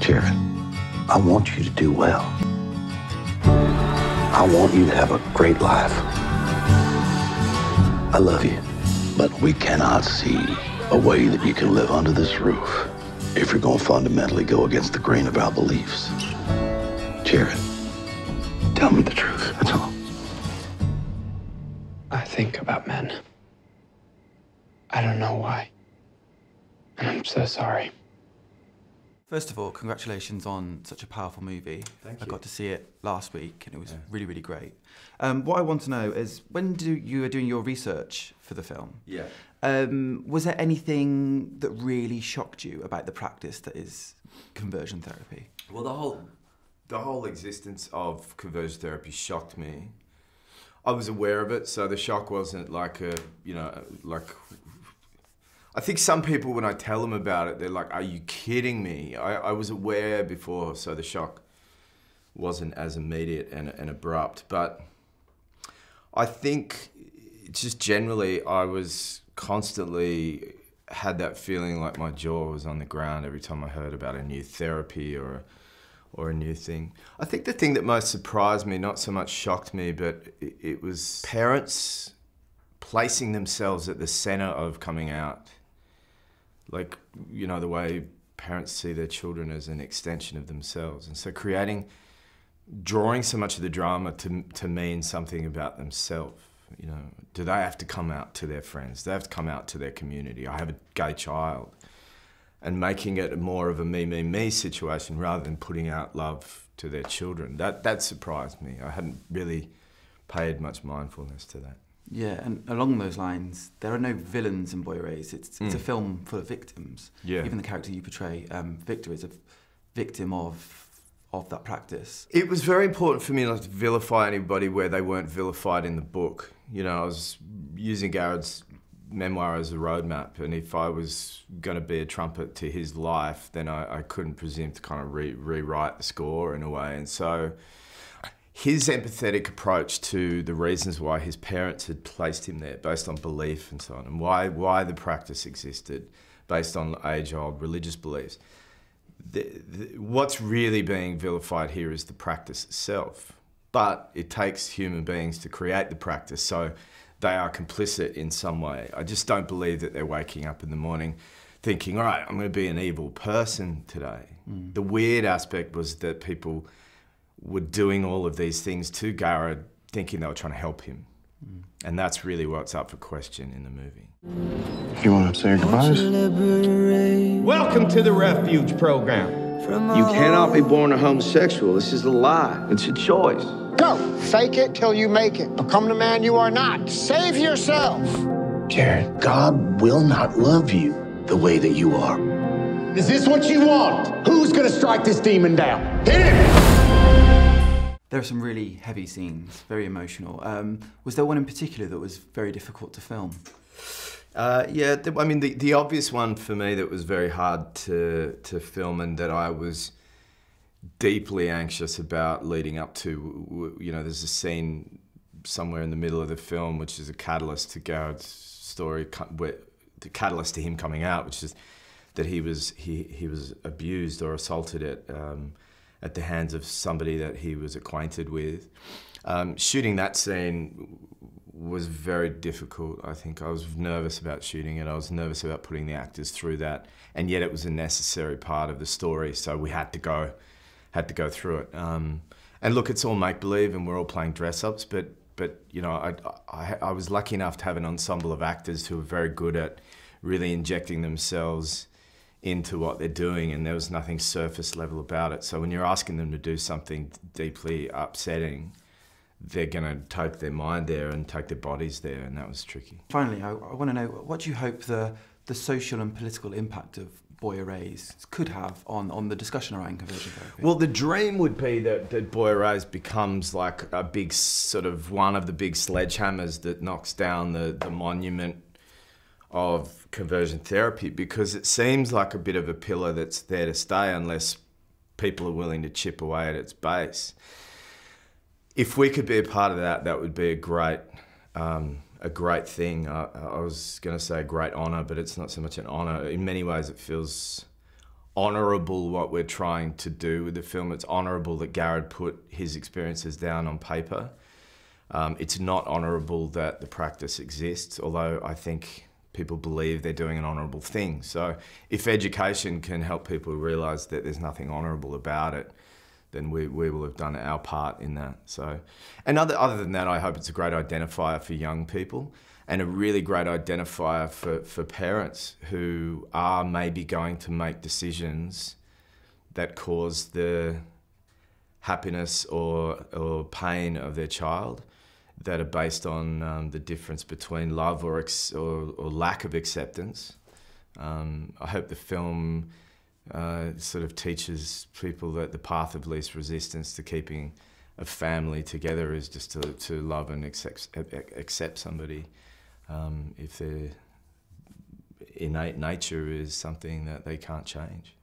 Jared, I want you to do well. I want you to have a great life. I love you, but we cannot see a way that you can live under this roof if you're going to fundamentally go against the grain of our beliefs. Jared, tell me the truth, that's all. I think about men. I don't know why. And I'm so sorry. First of all, congratulations on such a powerful movie. Thank you. I got to see it last week and it was really, really great. What I want to know is, when you were doing your research for the film, was there anything that really shocked you about the practice that is conversion therapy? Well, the whole existence of conversion therapy shocked me. I was aware of it, so the shock wasn't like I think some people, when I tell them about it, they're like, are you kidding me? I was aware before, so the shock wasn't as immediate and abrupt. But I think just generally I was constantly had that feeling like my jaw was on the ground every time I heard about a new therapy or a new thing. I think the thing that most surprised me, not so much shocked me, but it was parents placing themselves at the center of coming out. Like, you know, the way parents see their children as an extension of themselves. And so drawing so much of the drama to mean something about themselves. You know, do they have to come out to their friends? Do they have to come out to their community? I have a gay child. And making it more of a me, me, me situation rather than putting out love to their children. That surprised me. I hadn't really paid much mindfulness to that. Yeah, and along those lines, there are no villains in Boy Erased. It's a film full of victims. Yeah. Even the character you portray, Victor, is a victim of that practice. It was very important for me not to vilify anybody where they weren't vilified in the book. You know, I was using Garrett's memoir as a roadmap, and if I was going to be a trumpet to his life, then I couldn't presume to kind of rewrite the score in a way. And so his empathetic approach to the reasons why his parents had placed him there based on belief and so on, and why the practice existed based on age-old religious beliefs. What's really being vilified here is the practice itself. But it takes human beings to create the practice, so they are complicit in some way. I just don't believe that they're waking up in the morning thinking, all right, I'm going to be an evil person today. The weird aspect was that people were doing all of these things to Garrett thinking they were trying to help him. And that's really what's up for question in the movie. You want to say goodbyes? Welcome to the Refuge Program. You cannot be born a homosexual. This is a lie. It's a choice. Go. Fake it till you make it. Become the man you are not. Save yourself. Jared, God will not love you the way that you are. Is this what you want? Who's gonna strike this demon down? Hit him! There are some really heavy scenes, very emotional. Was there one in particular that was very difficult to film? Yeah, I mean, the obvious one for me that was very hard to film and that I was deeply anxious about leading up to, you know, there's a scene somewhere in the middle of the film which is a catalyst to Garrett's story, the catalyst to him coming out, which is that he was abused or assaulted at the hands of somebody that he was acquainted with. Shooting that scene was very difficult, I think. I was nervous about shooting it. I was nervous about putting the actors through that, and yet it was a necessary part of the story, so we had to go through it. And look, it's all make-believe and we're all playing dress-ups, but you know, I was lucky enough to have an ensemble of actors who were very good at really injecting themselves into what they're doing, and there was nothing surface level about it. So when you're asking them to do something deeply upsetting, they're going to take their mind there and take their bodies there, and that was tricky. Finally, I want to know, what do you hope the social and political impact of Boy Erased could have on the discussion around conversion therapy? Well, the dream would be that Boy Erased becomes like a big sort of one of the big sledgehammers that knocks down the monument of conversion therapy, because it seems like a bit of a pillar that's there to stay unless people are willing to chip away at its base. If we could be a part of that, that would be a great thing. I was going to say a great honour, but it's not so much an honour. In many ways, it feels honourable what we're trying to do with the film. It's honourable that Garrett put his experiences down on paper. It's not honourable that the practice exists, although I think people believe they're doing an honourable thing. So if education can help people realise that there's nothing honourable about it, then we will have done our part in that. So, and other than that, I hope it's a great identifier for young people and a really great identifier for parents who are maybe going to make decisions that cause the happiness or pain of their child, that are based on the difference between love or lack of acceptance. I hope the film sort of teaches people that the path of least resistance to keeping a family together is just to love and accept somebody if their innate nature is something that they can't change.